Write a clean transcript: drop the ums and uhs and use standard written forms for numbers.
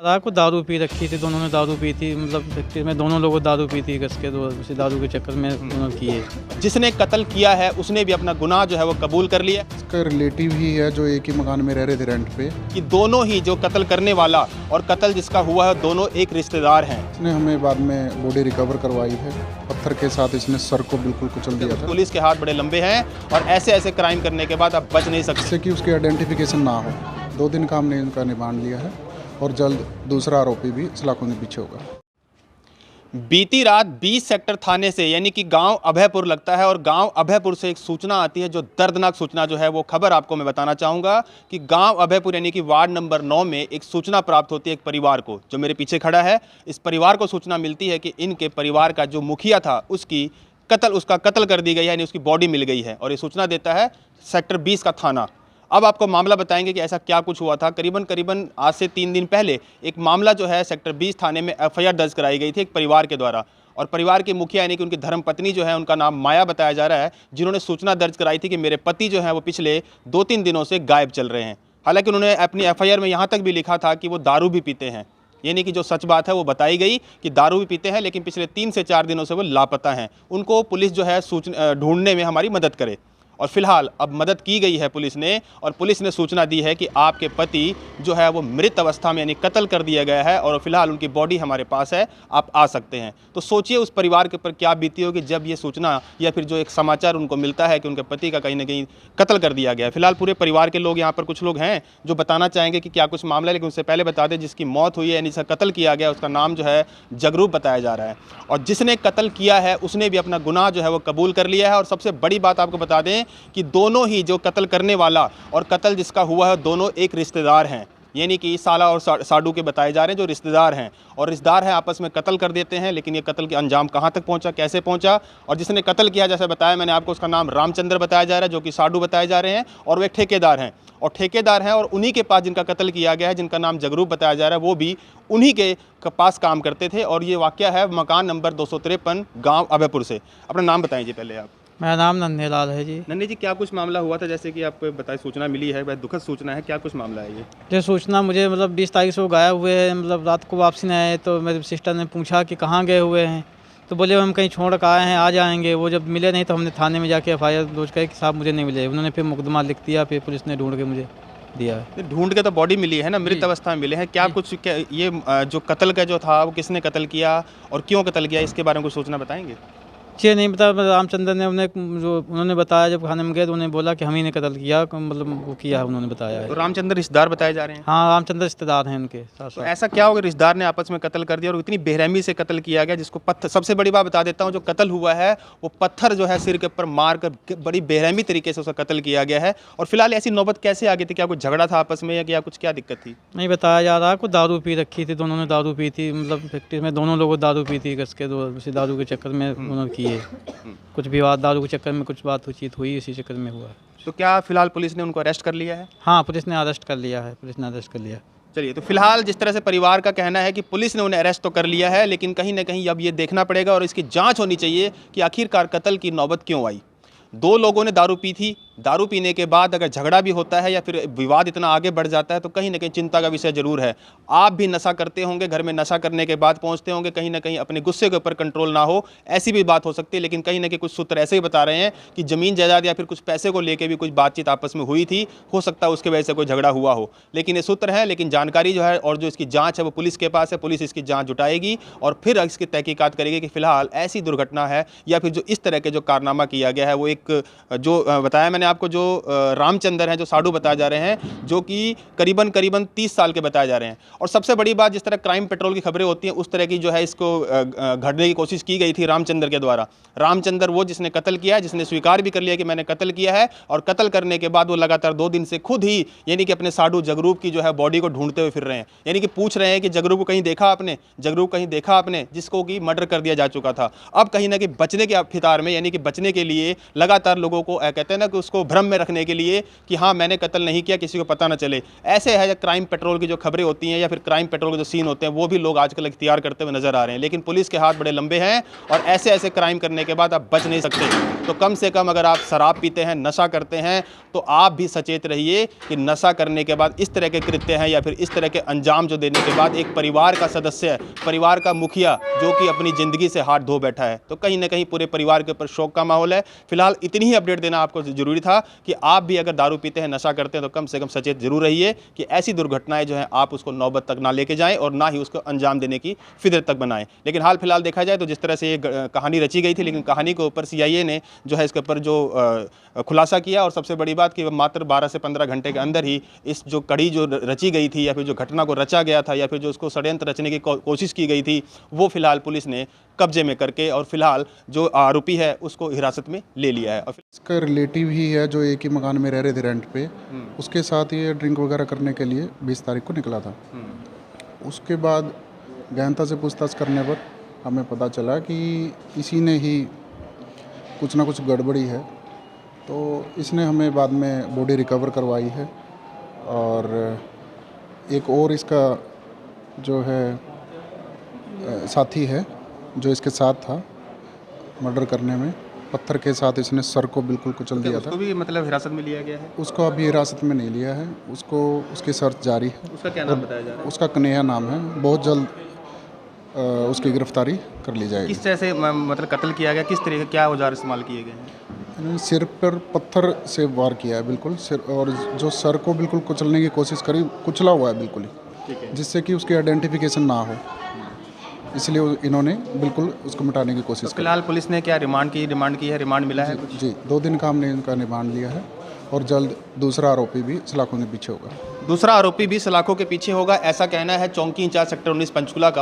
रात को दारू पी रखी थी, दोनों ने दारू पी थी, मतलब फैक्ट्री में दोनों लोगों दारू पी थी कस के, तो उसी दारू के चक्कर में उन्होंने किए। जिसने कत्ल किया है उसने भी अपना गुनाह जो है वो कबूल कर लिया इसका रिलेटिव ही है जो एक ही मकान में रह रहे थे रेंट पे। कि दोनों ही जो कत्ल करने वाला और कत्ल जिसका हुआ है दोनों एक रिश्तेदार हैं। इसने हमें बाद में बॉडी रिकवर करवाई है, पत्थर के साथ इसने सर को बिल्कुल कुचल दिया था। पुलिस के हाथ बड़े लंबे हैं और ऐसे ऐसे क्राइम करने के बाद आप बच नहीं सकते। जिससे कि उसकी आइडेंटिफिकेशन ना हो। 2 दिन का हमने इनका रिमांड लिया है और जल्द दूसरा आरोपी भी सलाखों के पीछे होगा। बीती रात 20 सेक्टर थाने से यानी कि गांव अभयपुर लगता है और गांव अभयपुर से एक सूचना आती है, जो दर्दनाक सूचना जो है वो खबर आपको मैं बताना चाहूँगा कि गांव अभयपुर यानी कि वार्ड नंबर 9 में एक सूचना प्राप्त होती है एक परिवार को, जो मेरे पीछे खड़ा है। इस परिवार को सूचना मिलती है कि इनके परिवार का जो मुखिया था उसका कत्ल कर दी गई है, यानी उसकी बॉडी मिल गई है। और ये सूचना देता है सेक्टर 20 का थाना। अब आपको मामला बताएंगे कि ऐसा क्या कुछ हुआ था। करीबन आज से 3 दिन पहले एक मामला जो है सेक्टर 20 थाने में एफआईआर दर्ज कराई गई थी एक परिवार के द्वारा। और परिवार के मुखिया यानी कि उनकी धर्मपत्नी जो है, उनका नाम माया बताया जा रहा है, जिन्होंने सूचना दर्ज कराई थी कि मेरे पति जो है वो पिछले 2-3 दिनों से गायब चल रहे हैं। हालांकि उन्होंने अपनी एफआईआर में यहाँ तक भी लिखा था कि वो दारू भी पीते हैं, यानी कि जो सच बात है वो बताई गई कि दारू भी पीते हैं, लेकिन पिछले 3 से 4 दिनों से वो लापता हैं। उनको पुलिस जो है ढूंढने में हमारी मदद करे। और फिलहाल अब मदद की गई है पुलिस ने, और पुलिस ने सूचना दी है कि आपके पति जो है वो मृत अवस्था में यानी कत्ल कर दिया गया है और फिलहाल उनकी बॉडी हमारे पास है, आप आ सकते हैं। तो सोचिए उस परिवार के ऊपर क्या बीती होगी जब ये सूचना या फिर जो एक समाचार उनको मिलता है कि उनके पति का कहीं ना कहीं कत्ल कर दिया गया है। फिलहाल पूरे परिवार के लोग यहाँ पर कुछ लोग हैं जो बताना चाहेंगे कि क्या कुछ मामला है, लेकिन उससे पहले बता दें जिसकी मौत हुई है यानी जिसका कत्ल किया गया उसका नाम जो है जगरूप बताया जा रहा है। और जिसने कत्ल किया है उसने भी अपना गुनाह जो है वो कबूल कर लिया है। और सबसे बड़ी बात आपको बता दें कि दोनों ही जो कत्ल करने वाला और कत्ल जिसका हुआ है दोनों एक रिश्तेदार हैं, यानी कि साला और साडू के बताए जा रहे हैं, जो रिश्तेदार हैं। और रिश्तेदार हैं आपस में कत्ल कर देते हैं, लेकिन ये कत्ल के अंजाम कहाँ तक पहुँचा, कैसे पहुँचा। और जिसने कत्ल किया जैसे बताया मैंने आपको, उसका नाम रामचंद्र बताया जा रहा है, जो कि साडू बताए जा रहे हैं, और वो एक ठेकेदार हैं। और ठेकेदार हैं और उन्हीं के पास जिनका कत्ल किया गया है, जिनका नाम जगरूप बताया जा रहा है, वो भी उन्हीं के पास काम करते थे। और ये वाक़या है मकान नंबर 253 गाँव अभयपुर से। अपना नाम बताएं जी पहले आप। मेरा नाम नन्हेलाल है जी। नन्हे जी, क्या कुछ मामला हुआ था? जैसे कि आपको बताए सूचना मिली है, बहुत दुखद सूचना है, क्या कुछ मामला है ये सूचना मुझे मतलब 20 तारीख से वो गायब हुए हैं, मतलब रात को वापसी नहीं आए। तो मेरे सिस्टर ने पूछा कि कहाँ गए हुए हैं, तो बोले हम कहीं छोड़ कर आए हैं, आ जाएंगे। वो जब मिले नहीं तो हमने थाने में जाके एफआईआर दर्ज करी कि साहब मुझे नहीं मिले। उन्होंने फिर मुकदमा लिख दिया, फिर पुलिस ने ढूंढ के मुझे दिया है। ढूंढ के तो बॉडी मिली है ना, मृत अवस्था में मिले हैं। क्या कुछ ये जो कत्ल का जो था वो किसने कत्ल किया और क्यों कत्ल किया, इसके बारे में कुछ सूचना बताएंगे? ये नहीं पता। रामचंद्र ने उन्होंने बताया, जब खाने में गए तो उन्होंने बोला कि हम ही ने कत्ल किया, मतलब वो किया है, उन्होंने बताया है। तो रामचंद्र रिश्तेदार बताए जा रहे हैं? हाँ, रामचंद्र रिश्तेदार हैं उनके साथ। तो ऐसा क्या होगा रिश्तेदार ने आपस में कत्ल कर दिया और इतनी बेरहमी से कत्ल किया गया, जिसको पत्थर, सबसे बड़ी बात बता देता हूँ, जो कत्ल हुआ है वो पत्थर जो है सिर के ऊपर मार कर बड़ी बेरहमी तरीके से उसका कत्ल किया गया है। और फिलहाल ऐसी नौबत कैसे आ गई थी? क्या कुछ झगड़ा था आपस में या कुछ क्या दिक्कत थी? नहीं बताया जा रहा, कुछ दारू पी रखी थी, दोनों ने दारू पी थी, मतलब फैक्ट्री में दोनों लोगों दारू पी थी कस के, तो उसी दारू के चक्कर में उन्होंने किए। कुछ विवाद दारू के चक्कर में कुछ बातचीत हुई, इसी चक्कर में हुआ। तो क्या फिलहाल पुलिस ने उनको अरेस्ट कर लिया है? हाँ, पुलिस ने अरेस्ट कर लिया है, पुलिस ने अरेस्ट कर लिया। चलिए, तो फिलहाल जिस तरह से परिवार का कहना है कि पुलिस ने उन्हें अरेस्ट तो कर लिया है, लेकिन कहीं ना कहीं अब ये देखना पड़ेगा और इसकी जांच होनी चाहिए कि आखिरकार कत्ल की नौबत क्यों आई। 2 लोगों ने दारू पी थी, दारू पीने के बाद अगर झगड़ा भी होता है या फिर विवाद इतना आगे बढ़ जाता है तो कहीं ना कहीं चिंता का विषय जरूर है। आप भी नशा करते होंगे, घर में नशा करने के बाद पहुंचते होंगे, कहीं ना कहीं अपने गुस्से के ऊपर कंट्रोल ना हो, ऐसी भी बात हो सकती है। लेकिन कहीं ना कहीं कुछ सूत्र ऐसे ही बता रहे हैं कि ज़मीन जायदाद या फिर कुछ पैसे को लेकर भी कुछ बातचीत आपस में हुई थी, हो सकता है उसके वजह से कोई झगड़ा हुआ हो। लेकिन ये सूत्र है, लेकिन जानकारी जो है और जो इसकी जाँच है वो पुलिस के पास है। पुलिस इसकी जाँच जुटाएगी और फिर इसकी तहकीकात करेगी कि फिलहाल ऐसी दुर्घटना है या फिर जो इस तरह के जो कारनामा किया गया है वो एक जो बताया मैंने आपको, जो रामचंद्र हैं, जो साडू बताए जा रहे हैं, जो कि करीबन 30 साल के बताए जा रहे हैं। और सबसे बड़ी बात, जिस तरह क्राइम पेट्रोल की खबरें होती हैं उस तरह की जो है इसको घड़ने की कोशिश की गई थी रामचंद्र के द्वारा। रामचंद्र वो जिसने कत्ल किया है, जिसने स्वीकार भी कर लिया कि मैंने कत्ल किया है, और कत्ल करने के बाद वो लगातार 2 दिन से खुद ही यानी कि अपने साडू जगरूप की जो है बॉडी को ढूंढते हुए फिर रहे हैं। यानी कि पूछ रहे हैं कि जगरूप को कहीं देखा आपने, जगरूप कहीं देखा आपने, जिसको कि मर्डर कर दिया जा चुका था। अब कहीं ना कहीं बचने के फितार में, यानी कि बचने के लिए लगातार लोगों को कहते हैं ना कि उसको भ्रम में रखने के लिए कि हाँ मैंने कत्ल नहीं किया, किसी को पता ना चले। ऐसे है क्राइम पेट्रोल की जो खबरें होती हैं या फिर क्राइम पेट्रोल के जो सीन होते हैं वो भी लोग आजकल इख्तियार करते हुए नजर आ रहे हैं। लेकिन पुलिस के हाथ बड़े लंबे हैं और ऐसे ऐसे क्राइम करने के बाद आप बच नहीं सकते। तो कम से कम अगर आप शराब पीते हैं, नशा करते हैं, तो आप भी सचेत रहिए कि नशा करने के बाद इस तरह के कृत्य हैं या फिर इस तरह के अंजाम जो देने के बाद एक परिवार का सदस्य, परिवार का मुखिया जो कि अपनी ज़िंदगी से हाथ धो बैठा है, तो कहीं ना कहीं पूरे परिवार के ऊपर शोक का माहौल है। फिलहाल इतनी ही अपडेट देना आपको ज़रूरी था कि आप भी अगर दारू पीते हैं, नशा करते हैं, तो कम से कम सचेत जरूर रहिए कि ऐसी दुर्घटनाएं जो हैं आप उसको नौबत तक ना लेके जाएं और ना ही उसको अंजाम देने की फितरत तक बनाएं। लेकिन हाल फिलहाल देखा जाए तो जिस तरह से ये कहानी रची गई थी, लेकिन कहानी के ऊपर सीआईए ने जो है इसके ऊपर जो खुलासा किया, और सबसे बड़ी बात कि मात्र 12 से 15 घंटे के अंदर ही इस जो कड़ी जो रची गई थी या फिर जो घटना को रचा गया था या फिर जो उसको षड्यंत्र रचने की कोशिश की गई थी, वो फिलहाल पुलिस ने कब्जे में करके और फिलहाल जो आरोपी है उसको हिरासत में ले लिया है। और इसका रिलेटिव ही है जो एक ही मकान में रह रहे थे रेंट पे, उसके साथ ये ड्रिंक वगैरह करने के लिए 20 तारीख को निकला था। उसके बाद गहनता से पूछताछ करने पर हमें पता चला कि इसी ने ही कुछ ना कुछ गड़बड़ी है, तो इसने हमें बाद में बॉडी रिकवर करवाई है। और एक और इसका जो है साथी है जो इसके साथ था मर्डर करने में, पत्थर के साथ इसने सर को बिल्कुल कुचल दिया था। उसको भी मतलब हिरासत में लिया गया है? उसको अभी हिरासत में नहीं लिया है, उसको उसकी सर्च जारी है। उसका क्या नाम बताया जा रहा है? उसका कन्हैया नाम है। बहुत जल्द उसकी गिरफ्तारी कर ली जाएगी। किस तरह से मतलब कत्ल किया गया, किस तरीके क्या औजार इस्तेमाल किए गए हैं? इन्होंने सिर पर पत्थर से वार किया है बिल्कुल सिर, और जो सर को बिल्कुल कुचलने की कोशिश करी, कुचला हुआ है बिल्कुल ही, ठीक है, जिससे कि उसकी आइडेंटिफिकेशन ना हो, इसलिए इन्होंने बिल्कुल उसको मिटाने की कोशिश तो फिलहाल पुलिस ने क्या रिमांड की है? रिमांड मिला है? की। जी 2 दिन का हमने इनका रिमांड लिया है और जल्द दूसरा आरोपी भी सलाखों के पीछे होगा। दूसरा आरोपी भी सलाखों के पीछे होगा, ऐसा कहना है चौकी इंचार्ज सेक्टर 19 पंचकुला का।